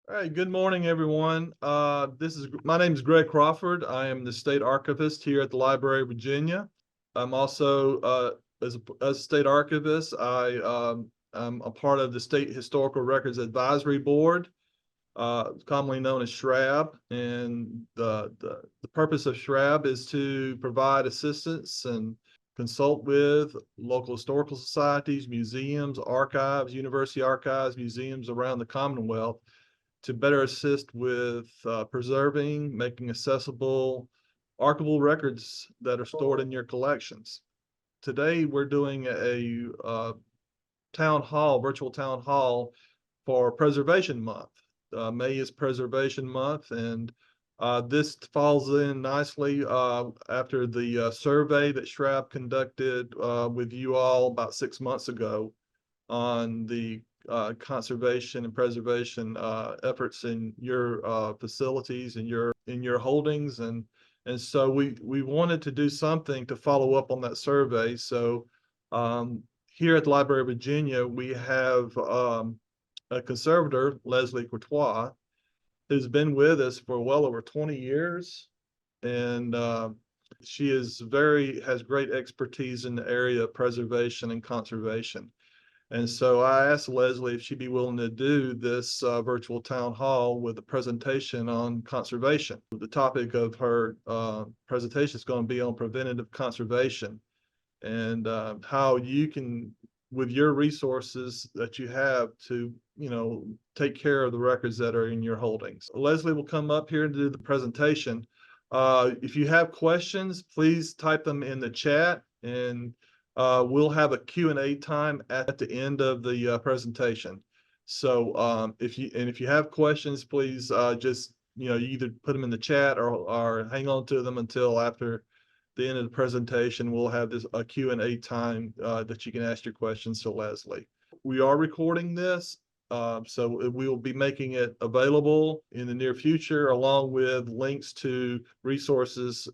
All right, good morning, everyone. My name is Greg Crawford. I am the state archivist here at the Library of Virginia. I'm also as a state archivist, I'm a part of the State Historical Records Advisory Board, commonly known as SHRAB. And the purpose of SHRAB is to provide assistance and consult with local historical societies, museums, archives, university archives, museums around the Commonwealth to better assist with preserving, making accessible archival records that are stored in your collections. Today, we're doing a virtual town hall for Preservation Month. May is Preservation Month, and this falls in nicely after the survey that SHRAB conducted with you all about 6 months ago on the conservation and preservation efforts in your facilities and your holdings, and so we wanted to do something to follow up on that survey. So here at the Library of Virginia, we have a conservator, Leslie Courtois, who's been with us for well over 20 years, and she has great expertise in the area of preservation and conservation. And so I asked Leslie if she'd be willing to do this virtual town hall with a presentation on conservation. The topic of her presentation is going to be on preventative conservation and how you can, with your resources that you have to, take care of the records that are in your holdings. Leslie will come up here and do the presentation. If you have questions, please type them in the chat, and we'll have a Q&A time at the end of the presentation. So if you have questions, please just you either put them in the chat or hang on to them until after the end of the presentation. We'll have a Q&A time that you can ask your questions to Leslie. We are recording this, so we will be making it available in the near future, along with links to resources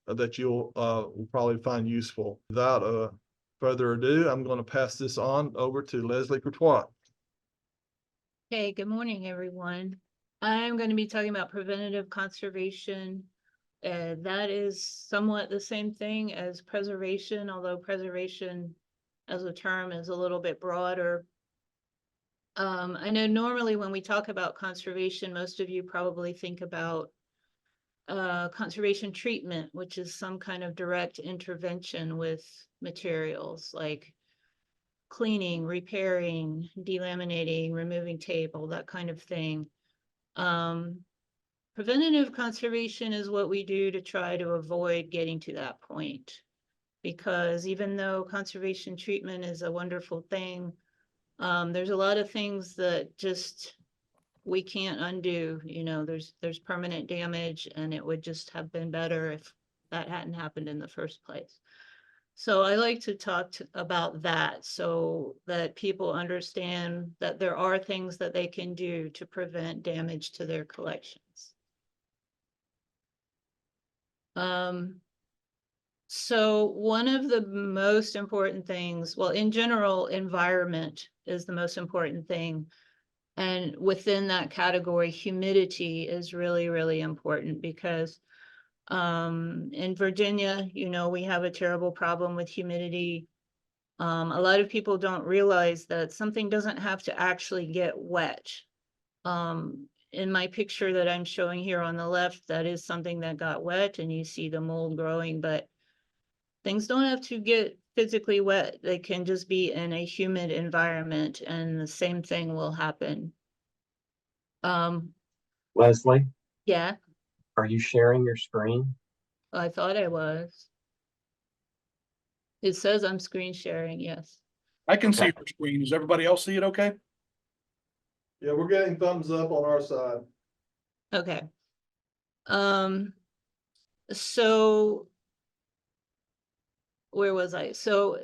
that you'll will probably find useful. Without further ado, I'm going to pass this on over to Leslie Courtois. Okay, good morning, everyone. I'm going to be talking about preventative conservation. That is somewhat the same thing as preservation, although preservation as a term is a little bit broader. I know normally when we talk about conservation, most of you probably think about conservation treatment, which is some kind of direct intervention with materials like cleaning, repairing, delaminating, removing tape, all that kind of thing. Preventative conservation is what we do to try to avoid getting to that point, because even though conservation treatment is a wonderful thing, there's a lot of things that just we can't undo. There's permanent damage, and it would just have been better if that hadn't happened in the first place. So I like to talk about that so that people understand that there are things that they can do to prevent damage to their collections. So one of the most important things, well, in general, environment is the most important thing. And within that category, humidity is really, really important because in Virginia, we have a terrible problem with humidity. A lot of people don't realize that something doesn't have to actually get wet. In my picture that I'm showing here on the left, that is something that got wet, and you see the mold growing, but things don't have to get physically wet. They can just be in a humid environment, and the same thing will happen. Leslie? Yeah. Are you sharing your screen? I thought I was. It says I'm screen sharing, yes. I can see your screen. Does everybody else see it okay? Yeah, we're getting thumbs up on our side. Okay. So where was I? So,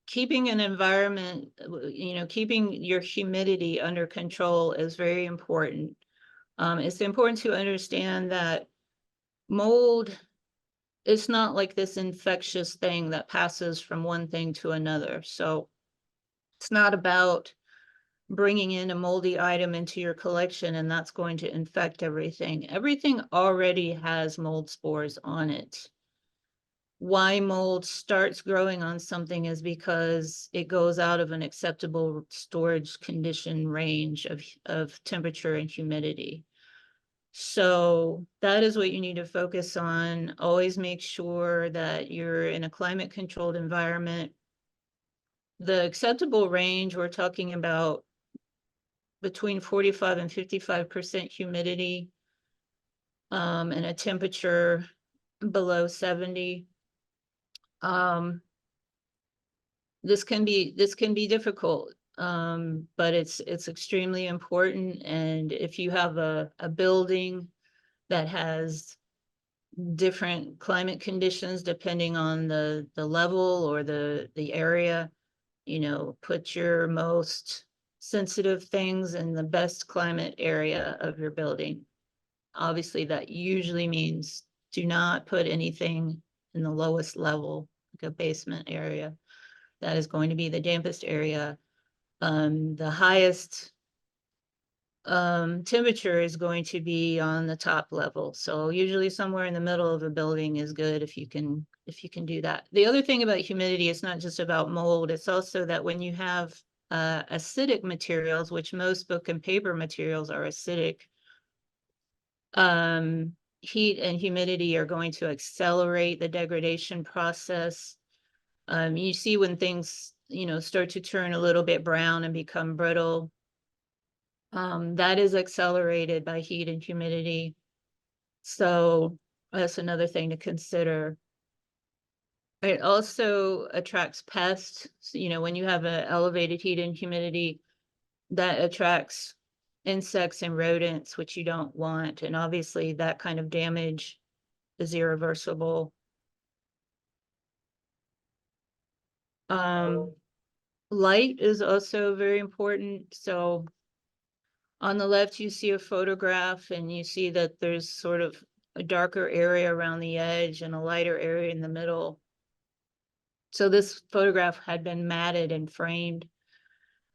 keeping an environment, keeping your humidity under control is very important. It's important to understand that mold, it's not like this infectious thing that passes from one thing to another. So it's not about bringing in a moldy item into your collection and that's going to infect everything. Everything already has mold spores on it. Why mold starts growing on something is because it goes out of an acceptable storage condition range of temperature and humidity. So that is what you need to focus on. Always make sure that you're in a climate controlled environment. The acceptable range, we're talking about between 45 and 55% humidity, and a temperature below 70. This can be difficult, but it's extremely important. And if you have a building that has different climate conditions depending on the level or the area, you know, put your most sensitive things in the best climate area of your building. Obviously, that usually means do not put anything in the lowest level, like a basement area. That is going to be the dampest area. The highest temperature is going to be on the top level. So usually somewhere in the middle of a building is good if you can do that. The other thing about humidity, it's not just about mold. It's also that when you have acidic materials, which most book and paper materials are acidic, heat and humidity are going to accelerate the degradation process. You see when things, you know, start to turn a little bit brown and become brittle, that is accelerated by heat and humidity. So that's another thing to consider. It also attracts pests. So, you know, when you have an elevated heat and humidity, that attracts insects and rodents, which you don't want. And obviously that kind of damage is irreversible. Light is also very important. So on the left, you see a photograph and you see that there's sort of a darker area around the edge and a lighter area in the middle. So this photograph had been matted and framed.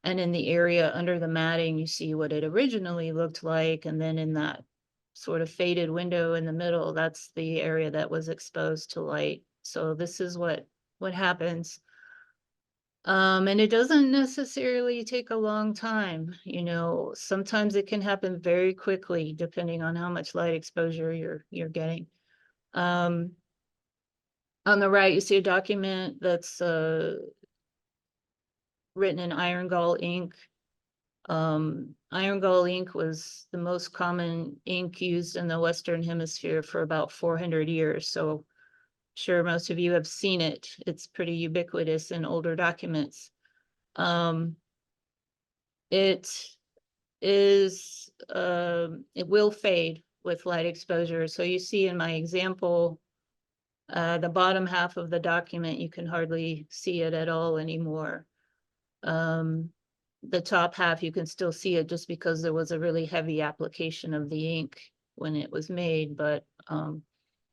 And in the area under the matting, you see what it originally looked like. And then in that sort of faded window in the middle, that's the area that was exposed to light. So this is what happens. And it doesn't necessarily take a long time. You know, sometimes it can happen very quickly, depending on how much light exposure you're getting. On the right, you see a document that's written in iron gall ink. Iron gall ink was the most common ink used in the Western Hemisphere for about 400 years. So sure most of you have seen it. It's pretty ubiquitous in older documents. It is, it will fade with light exposure. So you see in my example, the bottom half of the document, you can hardly see it at all anymore. The top half, you can still see it just because there was a really heavy application of the ink when it was made, but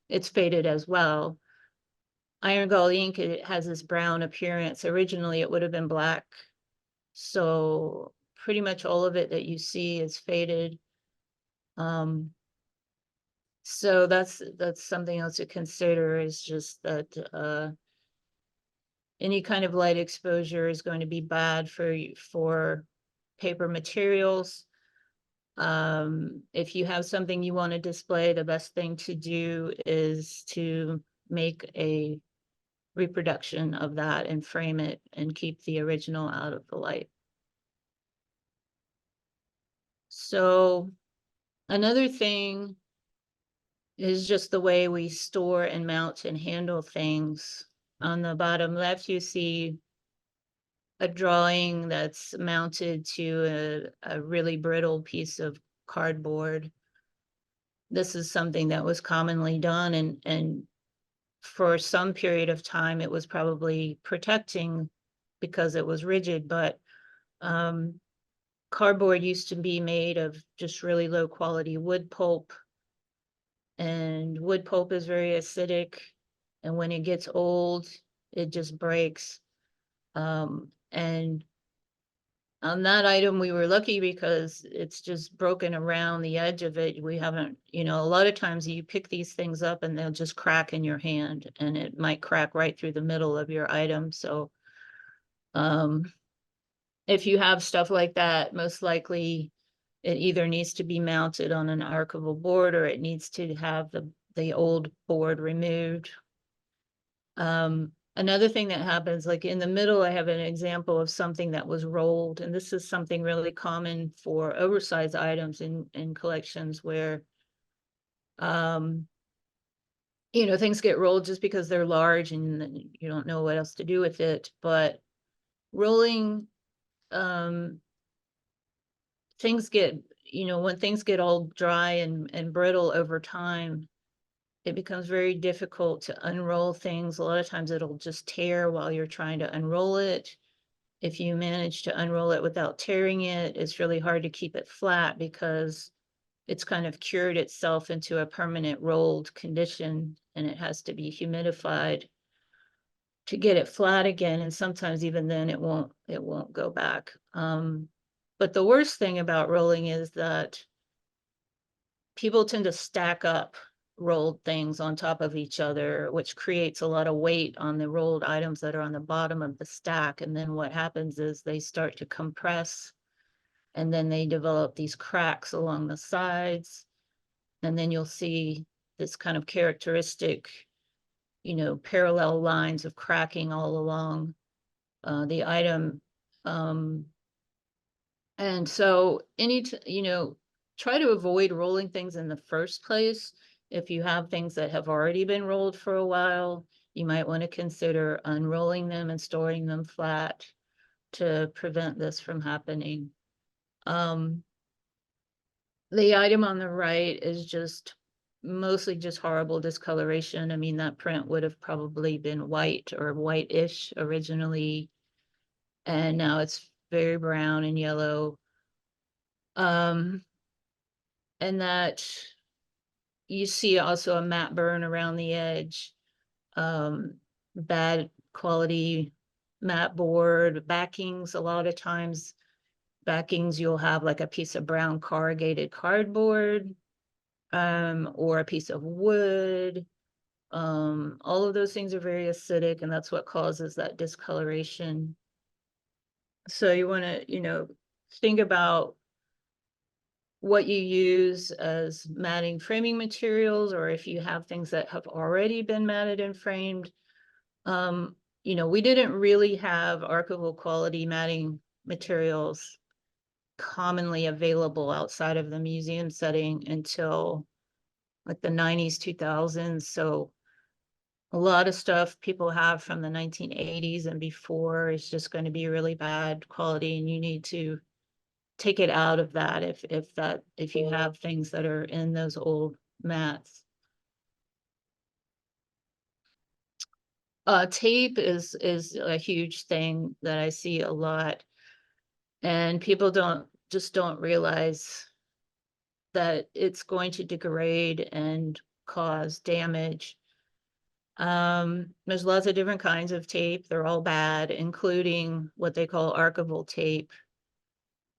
it's faded as well. Iron gall ink, it has this brown appearance. Originally, it would have been black. So pretty much all of it that you see is faded. So that's something else to consider, is just that any kind of light exposure is going to be bad for paper materials. If you have something you want to display, the best thing to do is to make a reproduction of that and frame it and keep the original out of the light. So another thing is just the way we store and mount and handle things. On the bottom left, you see a drawing that's mounted to a really brittle piece of cardboard. This is something that was commonly done, and for some period of time, it was probably protecting because it was rigid, but cardboard used to be made of just really low quality wood pulp, and wood pulp is very acidic, and when it gets old, it just breaks. And on that item, we were lucky because it's just broken around the edge of it. We haven't, you know, a lot of times you pick these things up and they'll just crack in your hand, and it might crack right through the middle of your item. So if you have stuff like that, most likely it either needs to be mounted on an archival board or it needs to have the old board removed. Another thing that happens, like in the middle, I have an example of something that was rolled, and this is something really common for oversized items in collections where, you know, things get rolled just because they're large and then you don't know what else to do with it. But rolling, things get, you know, when things get all dry and brittle over time, it becomes very difficult to unroll things. A lot of times it'll just tear while you're trying to unroll it. If you manage to unroll it without tearing it, it's really hard to keep it flat because it's kind of cured itself into a permanent rolled condition, and it has to be humidified to get it flat again. And sometimes even then it won't go back. But the worst thing about rolling is that people tend to stack up rolled things on top of each other, which creates a lot of weight on the rolled items that are on the bottom of the stack. And then what happens is they start to compress, and then they develop these cracks along the sides. And then you'll see this kind of characteristic, you know, parallel lines of cracking all along the item. And so you know, try to avoid rolling things in the first place. If you have things that have already been rolled for a while, you might want to consider unrolling them and storing them flat to prevent this from happening. The item on the right is just mostly just horrible discoloration. I mean, that print would have probably been white or whitish originally, and now it's very brown and yellow. And that you see also a matte burn around the edge, bad quality matte board backings. A lot of times backings, you'll have like a piece of brown corrugated cardboard, or a piece of wood. All of those things are very acidic, and that's what causes that discoloration. So you want to, you know, think about what you use as matting framing materials, or if you have things that have already been matted and framed. You know, we didn't really have archival quality matting materials commonly available outside of the museum setting until like the 90s, 2000s. So a lot of stuff people have from the 1980s and before is just going to be really bad quality, and you need to take it out of that if you have things that are in those old mats. Tape is a huge thing that I see a lot, and people don't realize that it's going to degrade and cause damage. There's lots of different kinds of tape. They're all bad, including what they call archival tape.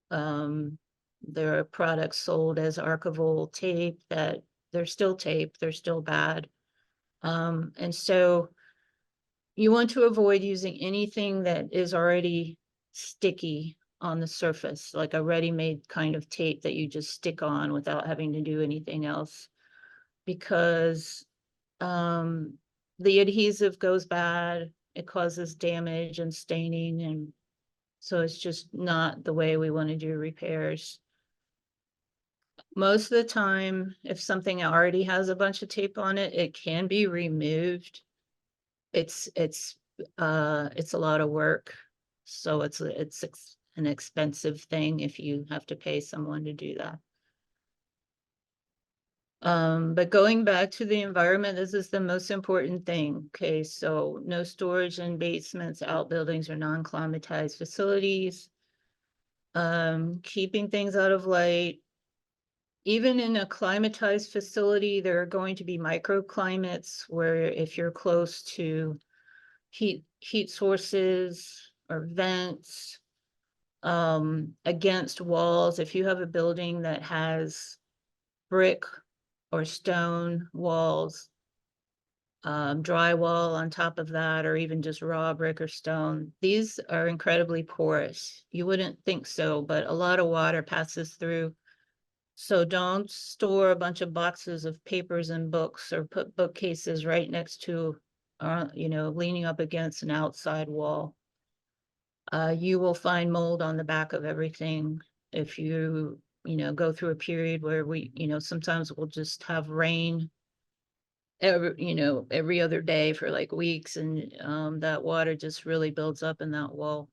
There are products sold as archival tape that they're still tape, they're still bad. And so you want to avoid using anything that is already sticky on the surface, like a ready-made kind of tape that you just stick on without having to do anything else, because the adhesive goes bad, it causes damage and staining, and so it's just not the way we want to do repairs. Most of the time, if something already has a bunch of tape on it, it can be removed. It's a lot of work, so it's an expensive thing if you have to pay someone to do that. But going back to the environment, this is the most important thing. Okay, so no storage in basements, outbuildings, or non-climatized facilities. Keeping things out of light. Even in a climatized facility, there are going to be microclimates where if you're close to heat sources or vents, against walls. If you have a building that has brick or stone walls, drywall on top of that, or even just raw brick or stone, these are incredibly porous. You wouldn't think so, but a lot of water passes through. So don't store a bunch of boxes of papers and books, or put bookcases right next to, leaning up against an outside wall. You will find mold on the back of everything if you, go through a period where we, sometimes we'll just have rain every other day for like weeks, and that water just really builds up in that wall.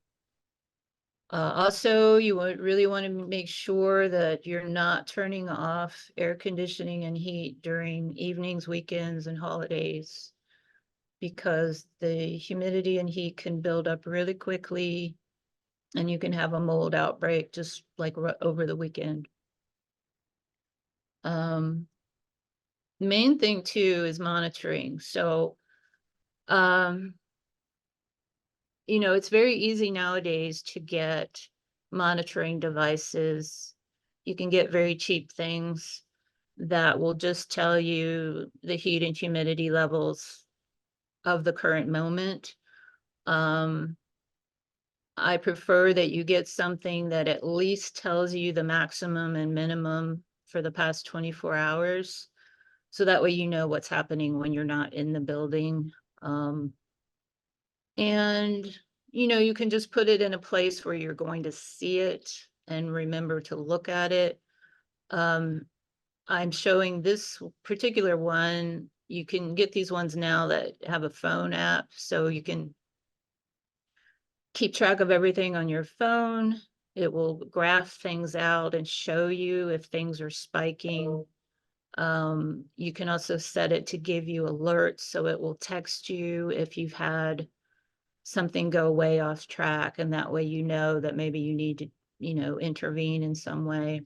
Also, you would really want to make sure that you're not turning off air conditioning and heat during evenings, weekends, and holidays, because the humidity and heat can build up really quickly, and you can have a mold outbreak just like over the weekend. Main thing too is monitoring. So, it's very easy nowadays to get monitoring devices. You can get very cheap things that will just tell you the heat and humidity levels of the current moment. I prefer that you get something that at least tells you the maximum and minimum for the past 24 hours. So that way you know what's happening when you're not in the building. And, you can just put it in a place where you're going to see it and remember to look at it. I'm showing this particular one. You can get these ones now that have a phone app, so you can keep track of everything on your phone. It will graph things out and show you if things are spiking. You can also set it to give you alerts, so it will text you if you've had something go way off track, and that way you know that maybe you need to, intervene in some way.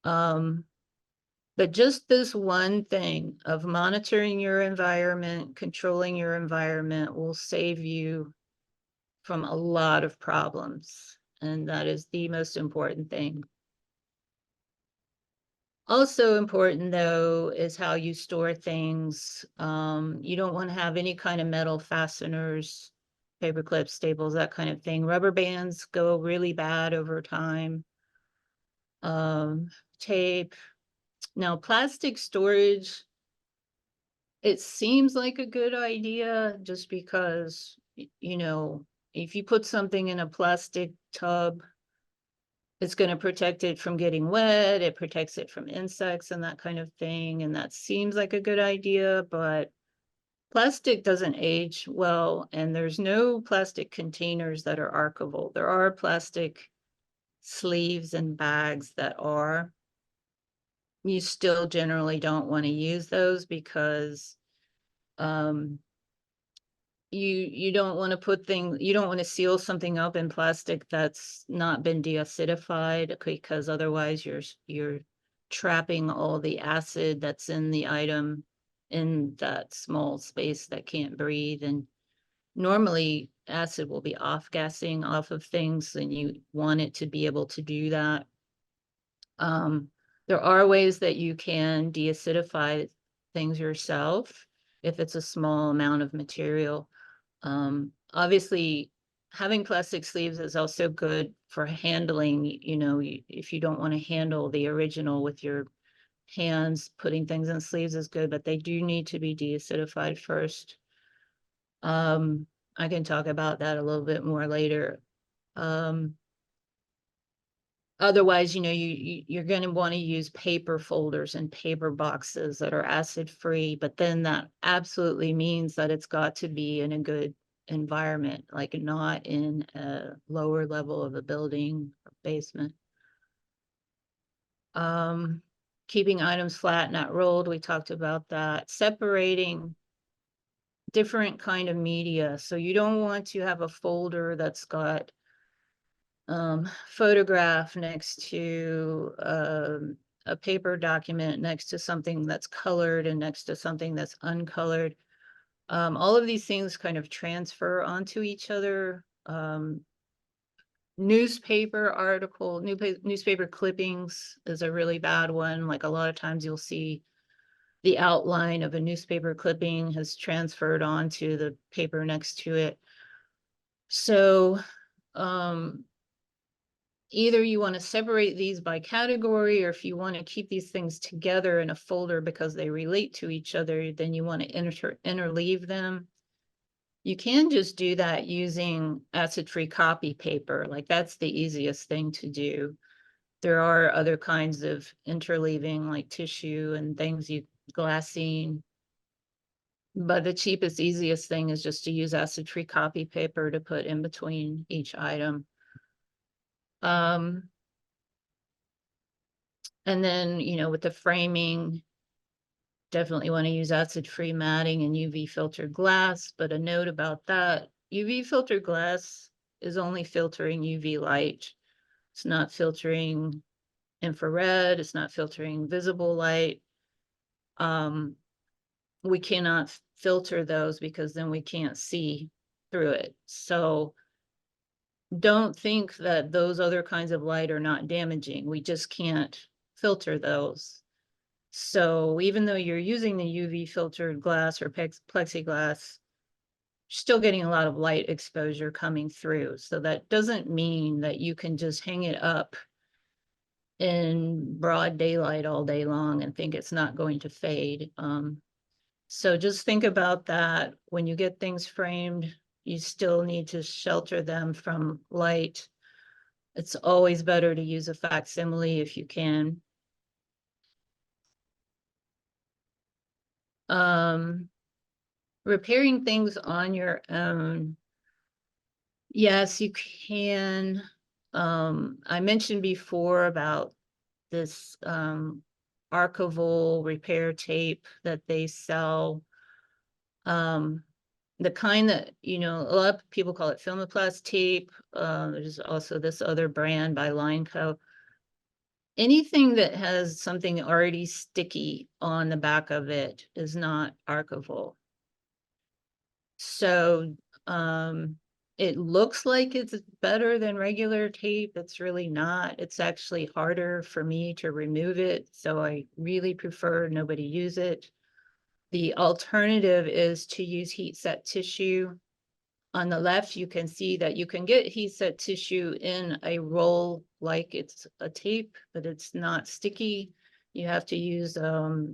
But just this one thing of monitoring your environment, controlling your environment, will save you from a lot of problems. And that is the most important thing. Also important, though, is how you store things. You don't want to have any kind of metal fasteners, paper clips, staples, that kind of thing. Rubber bands go really bad over time. Tape. Now, plastic storage, it seems like a good idea just because, if you put something in a plastic tub, it's going to protect it from getting wet. It protects it from insects and that kind of thing. And that seems like a good idea, but plastic doesn't age well. And there's no plastic containers that are archival. There are plastic sleeves and bags that are. You still generally don't want to use those because you don't want to you don't want to seal something up in plastic that's not been deacidified, because otherwise you're trapping all the acid that's in the item in that small space that can't breathe. And normally acid will be off-gassing off of things, and you want it to be able to do that. There are ways that you can deacidify things yourself if it's a small amount of material. Obviously, having plastic sleeves is also good for handling, if you don't want to handle the original with your hands, putting things in sleeves is good, but they do need to be deacidified first. I can talk about that a little bit more later. Otherwise, you're going to want to use paper folders and paper boxes that are acid-free, but then that absolutely means that it's got to be in a good environment, like not in a lower level of a building or basement. Keeping items flat, not rolled, we talked about that. Separating different kind of media. So you don't want to have a folder that's got photograph next to a paper document, next to something that's colored, and next to something that's uncolored. All of these things kind of transfer onto each other. newspaper article, newspaper clippings is a really bad one. Like a lot of times you'll see the outline of a newspaper clipping has transferred onto the paper next to it. So, either you want to separate these by category, or if you want to keep these things together in a folder because they relate to each other, then you want to interleave them. You can just do that using acid-free copy paper. Like that's the easiest thing to do. There are other kinds of interleaving like tissue and things, glassine. But the cheapest, easiest thing is just to use acid-free copy paper to put in between each item. And then, you know, with the framing, definitely want to use acid-free matting and UV filtered glass, but a note about that, UV filtered glass is only filtering UV light. It's not filtering infrared, it's not filtering visible light. We cannot filter those because then we can't see through it. So don't think that those other kinds of light are not damaging. We just can't filter those. So even though you're using the UV filtered glass or plexiglass, you're still getting a lot of light exposure coming through. So that doesn't mean that you can just hang it up in broad daylight all day long and think it's not going to fade. So just think about that. When you get things framed, you still need to shelter them from light. It's always better to use a facsimile if you can. Repairing things on your own. Yes, you can. I mentioned before about this archival repair tape that they sell. The kind that, you know, a lot of people call it Filmoplast tape. There's also this other brand by Lineco. Anything that has something already sticky on the back of it is not archival. So it looks like it's better than regular tape. It's really not. It's actually harder for me to remove it. So I really prefer nobody use it. The alternative is to use heat set tissue. On the left, you can see that you can get heat set tissue in a roll like it's a tape, but it's not sticky. You have to use a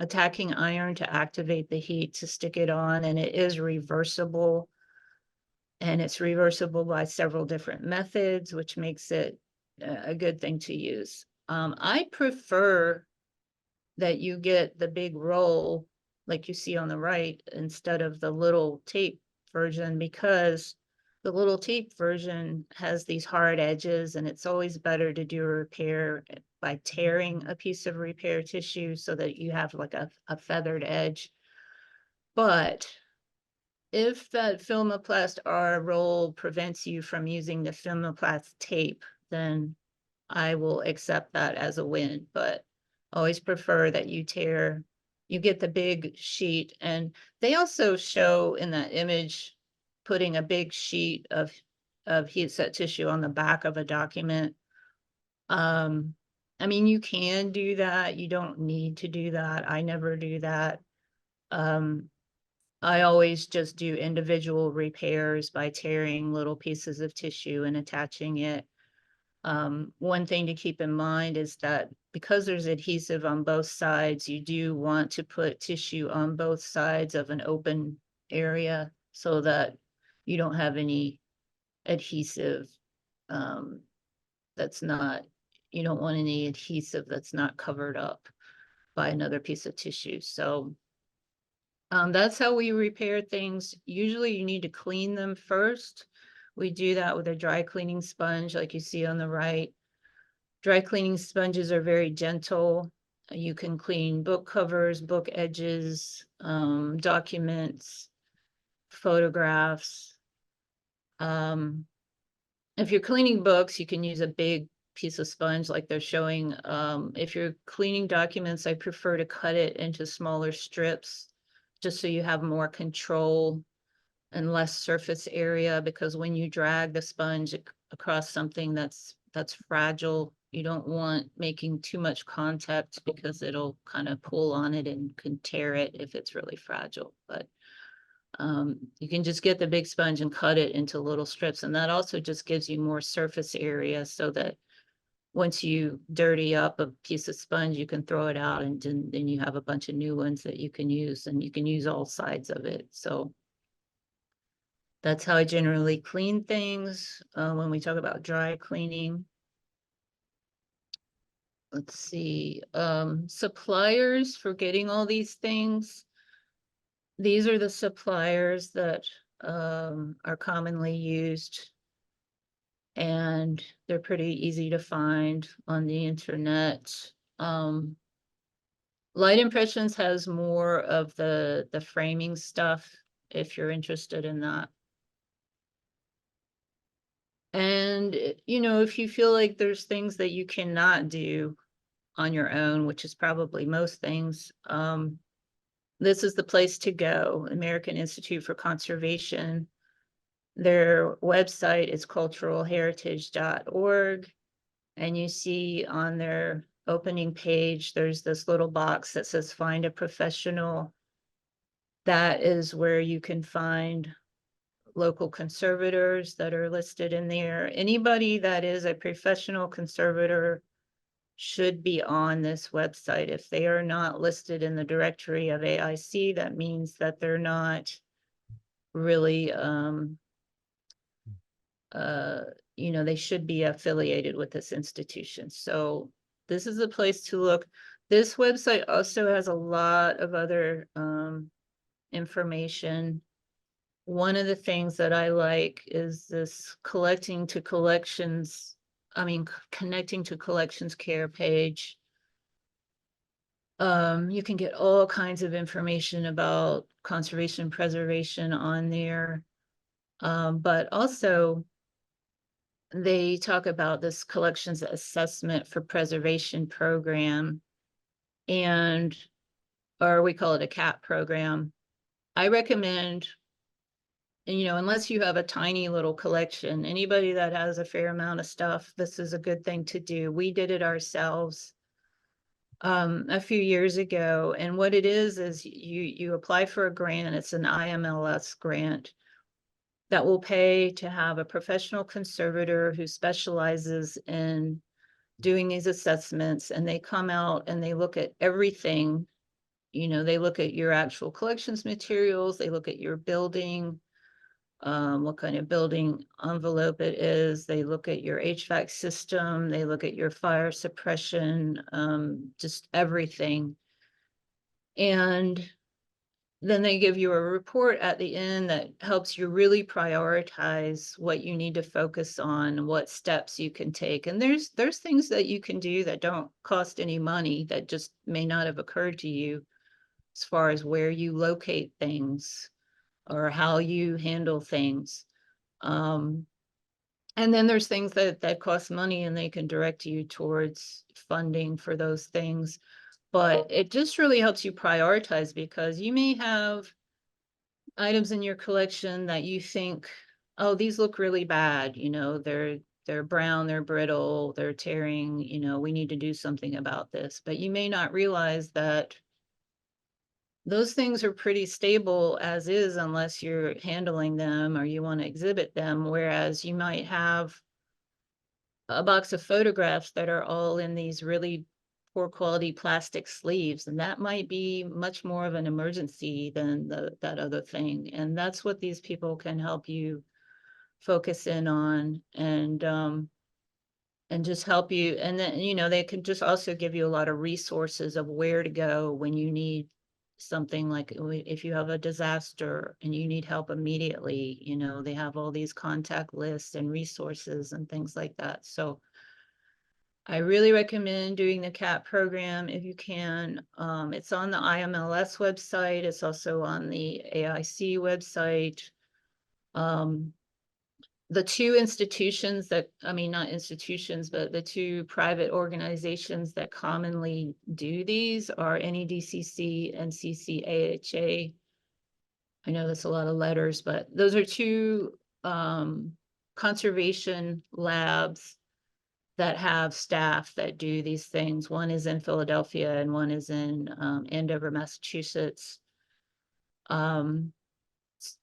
tacking iron to activate the heat to stick it on, and it is reversible. And it's reversible by several different methods, which makes it a good thing to use. I prefer that you get the big roll like you see on the right instead of the little tape version, because the little tape version has these hard edges, and it's always better to do a repair by tearing a piece of repair tissue so that you have like a feathered edge. But if that Filmoplast R roll prevents you from using the Filmoplast tape, then I will accept that as a win, but always prefer that you get the big sheet. And they also show in that image putting a big sheet of heat set tissue on the back of a document. I mean, you can do that. You don't need to do that. I never do that. I always just do individual repairs by tearing little pieces of tissue and attaching it. One thing to keep in mind is that because there's adhesive on both sides, you do want to put tissue on both sides of an open area so that you don't have any adhesive you don't want any adhesive that's not covered up by another piece of tissue. So that's how we repair things. Usually you need to clean them first. We do that with a dry cleaning sponge like you see on the right. Dry cleaning sponges are very gentle. You can clean book covers, book edges, documents, photographs. If you're cleaning books, you can use a big piece of sponge like they're showing. If you're cleaning documents, I prefer to cut it into smaller strips just so you have more control and less surface area, because when you drag the sponge across something that's fragile, you don't want making too much contact because it'll kind of pull on it and can tear it if it's really fragile. But you can just get the big sponge and cut it into little strips, and that also just gives you more surface area so that once you dirty up a piece of sponge, you can throw it out, and then you have a bunch of new ones that you can use, and you can use all sides of it. So that's how I generally clean things. When we talk about dry cleaning, let's see, suppliers for getting all these things. These are the suppliers that are commonly used, and they're pretty easy to find on the internet. Light Impressions has more of the framing stuff if you're interested in that. And, you know, if you feel like there's things that you cannot do on your own, which is probably most things, this is the place to go. American Institute for Conservation. Their website is culturalheritage.org. And you see on their opening page, there's this little box that says find a professional. That is where you can find local conservators that are listed in there. Anybody that is a professional conservator should be on this website. If they are not listed in the directory of AIC, that means that they're not really, you know, they should be affiliated with this institution. So this is a place to look. This website also has a lot of other information. One of the things that I like is this connecting to collections care page. You can get all kinds of information about conservation preservation on there. But also they talk about this collections assessment for preservation program, or we call it a CAP program. I recommend, and, you know, unless you have a tiny little collection, anybody that has a fair amount of stuff, this is a good thing to do. We did it ourselves a few years ago. And what it is you apply for a grant. It's an IMLS grant that will pay to have a professional conservator who specializes in doing these assessments, and they come out and they look at everything. You know, they look at your actual collections materials, they look at your building, what kind of building envelope it is. They look at your HVAC system, they look at your fire suppression, just everything. And then they give you a report at the end that helps you really prioritize what you need to focus on, what steps you can take. And there's things that you can do that don't cost any money that just may not have occurred to you, as far as where you locate things or how you handle things. And then there's things that cost money, and they can direct you towards funding for those things. But it just really helps you prioritize, because you may have items in your collection that you think, oh, these look really bad. You know, they're brown, they're brittle, they're tearing, you know, we need to do something about this. But you may not realize that those things are pretty stable as is, unless you're handling them or you want to exhibit them. Whereas you might have a box of photographs that are all in these really poor quality plastic sleeves, and that might be much more of an emergency than that other thing. And that's what these people can help you focus in on, and just help you. And then, you know, they can just also give you a lot of resources of where to go when you need something, like if you have a disaster and you need help immediately. You know, they have all these contact lists and resources and things like that. So I really recommend doing the CAP program if you can. It's on the IMLS website. It's also on the AIC website. The two institutions that, I mean, not institutions, but the two private organizations that commonly do these are NEDCC and CCAHA. I know that's a lot of letters, but those are two conservation labs that have staff that do these things. One is in Philadelphia and one is in Andover, Massachusetts. And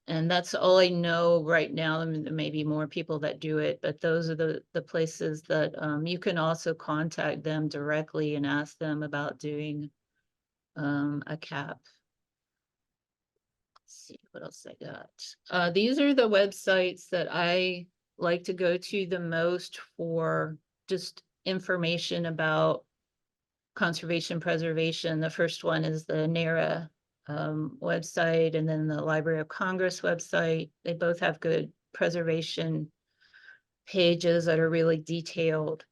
that's all I know right now. I mean, there may be more people that do it, but those are the places that you can also contact them directly and ask them about doing a cap. Let's see what else I got. These are the websites that I like to go to the most for just information about conservation preservation. The first one is the NARA website, and then the Library of Congress website. They both have good preservation pages that are really detailed.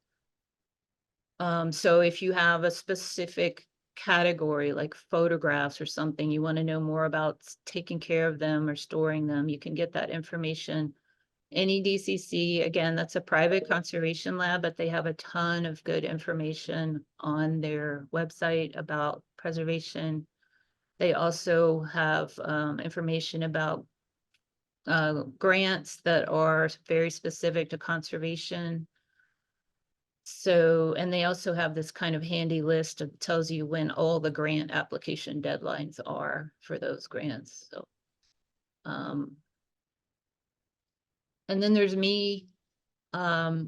So if you have a specific category like photographs or something, you want to know more about taking care of them or storing them, you can get that information. NEDCC, again, that's a private conservation lab, but they have a ton of good information on their website about preservation. They also have information about grants that are very specific to conservation. So, and they also have this kind of handy list that tells you when all the grant application deadlines are for those grants. So, and then there's me. I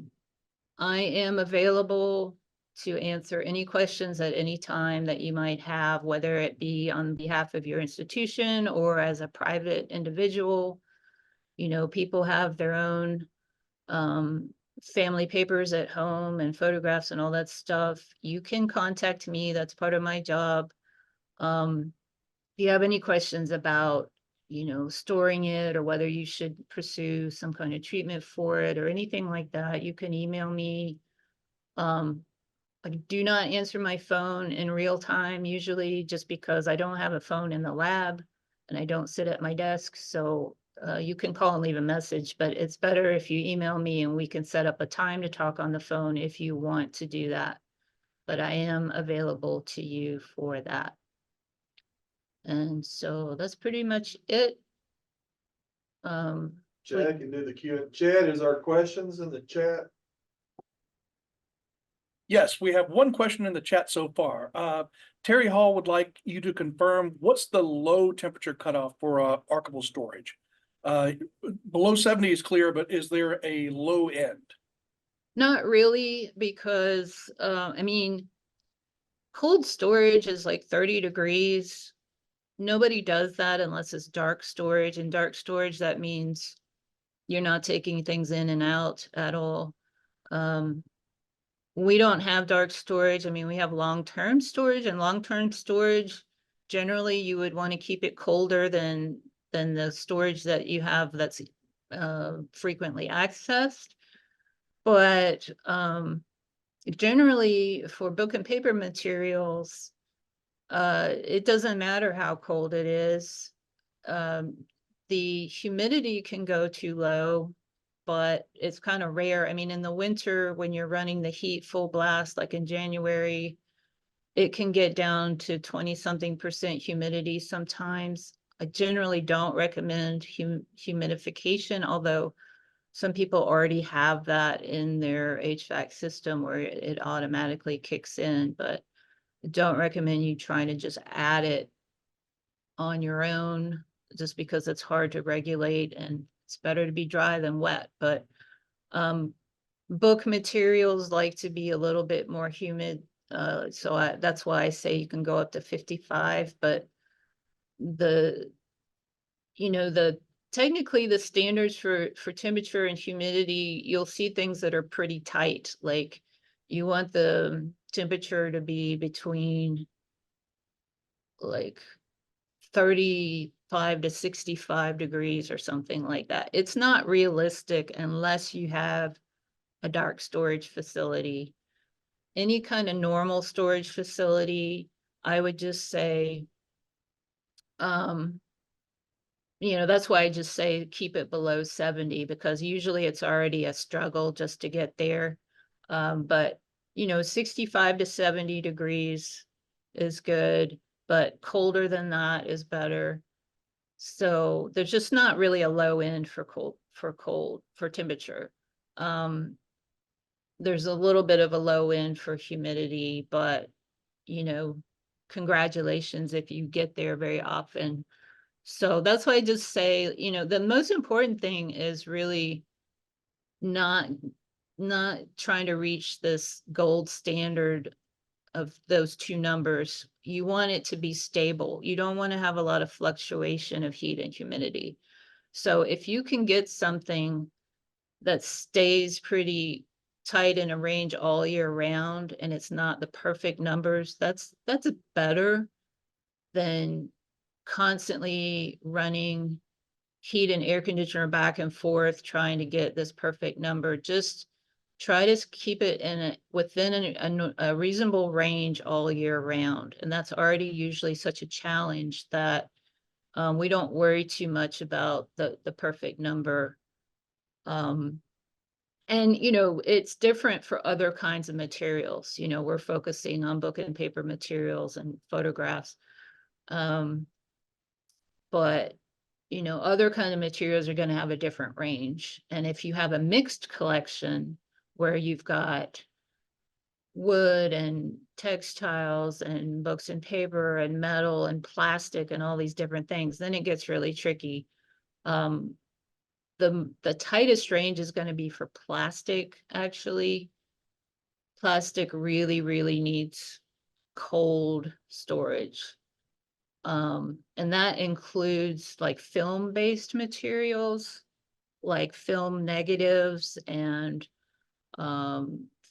am available to answer any questions at any time that you might have, whether it be on behalf of your institution or as a private individual. You know, people have their own family papers at home and photographs and all that stuff. You can contact me. That's part of my job. If you have any questions about, you know, storing it or whether you should pursue some kind of treatment for it or anything like that, you can email me. I do not answer my phone in real time, usually just because I don't have a phone in the lab and I don't sit at my desk. So you can call and leave a message, but it's better if you email me and we can set up a time to talk on the phone if you want to do that. But I am available to you for that. And so that's pretty much it. Chad can do the Q. Chad, is our questions in the chat? Yes, we have one question in the chat so far. Terry Hall would like you to confirm what's the low temperature cutoff for archival storage? Below 70 is clear, but is there a low end? Not really, because I mean, cold storage is like 30 degrees. Nobody does that unless it's dark storage. And dark storage, that means you're not taking things in and out at all. We don't have dark storage. I mean, we have long-term storage, and long-term storage, generally you would want to keep it colder than the storage that you have that's frequently accessed. But generally for book and paper materials, it doesn't matter how cold it is. The humidity can go too low, but it's kind of rare. I mean, in the winter, when you're running the heat full blast, like in January, it can get down to 20-something% humidity sometimes. I generally don't recommend humidification, although some people already have that in their HVAC system where it automatically kicks in, but I don't recommend you trying to just add it on your own just because it's hard to regulate, and it's better to be dry than wet. But book materials like to be a little bit more humid. So that's why I say you can go up to 55, but technically the standards for temperature and humidity, you'll see things that are pretty tight. Like you want the temperature to be between like 35 to 65 degrees or something like that. It's not realistic unless you have a dark storage facility. Any kind of normal storage facility, I would just say, that's why I just say keep it below 70, because usually it's already a struggle just to get there. But 65 to 70 degrees is good, but colder than that is better. So there's just not really a low end for temperature. There's a little bit of a low end for humidity, but congratulations if you get there very often. So that's why I just say, the most important thing is really not trying to reach this gold standard of those two numbers. You want it to be stable. You don't want to have a lot of fluctuation of heat and humidity. So if you can get something that stays pretty tight in a range all year round and it's not the perfect numbers, that's better than constantly running heat and air conditioner back and forth trying to get this perfect number. Just try to keep it within a reasonable range all year round. And that's already usually such a challenge that we don't worry too much about the perfect number. And it's different for other kinds of materials. We're focusing on book and paper materials and photographs. But other kind of materials are going to have a different range. And if you have a mixed collection where you've got wood and textiles and books and paper and metal and plastic and all these different things, then it gets really tricky. The tightest range is going to be for plastic, actually. Plastic really, really needs cold storage. And that includes like film-based materials, like film negatives and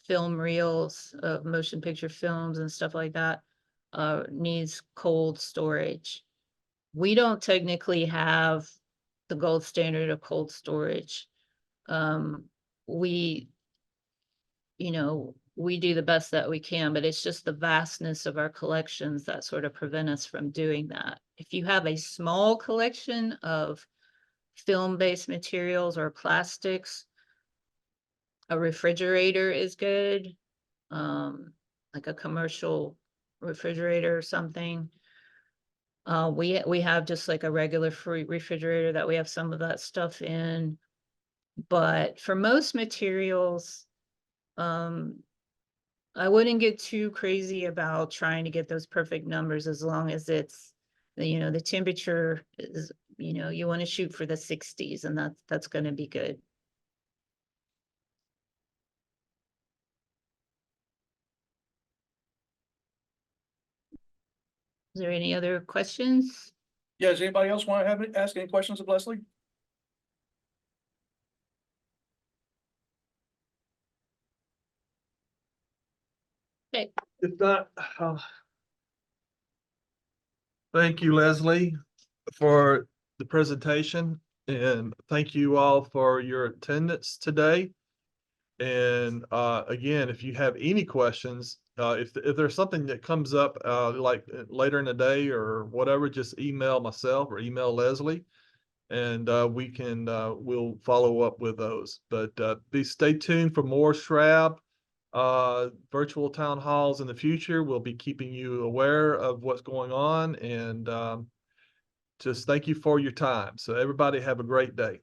film reels of motion picture films and stuff like that, needs cold storage. We don't technically have the gold standard of cold storage. We do the best that we can, but it's just the vastness of our collections that sort of prevent us from doing that. If you have a small collection of film-based materials or plastics, a refrigerator is good, like a commercial refrigerator or something. We have just like a regular free refrigerator that we have some of that stuff in. But for most materials, I wouldn't get too crazy about trying to get those perfect numbers as long as it's, the temperature is, you want to shoot for the 60s, and that's going to be good. Is there any other questions? Yeah, does anybody else want to ask any questions of Leslie? Okay. If not, thank you, Leslie, for the presentation, and thank you all for your attendance today. And again, if you have any questions, if there's something that comes up like later in the day or whatever, just email myself or email Leslie, and we'll follow up with those. But stay tuned for more SHRAB virtual town halls in the future. We'll be keeping you aware of what's going on, and just thank you for your time. So everybody have a great day.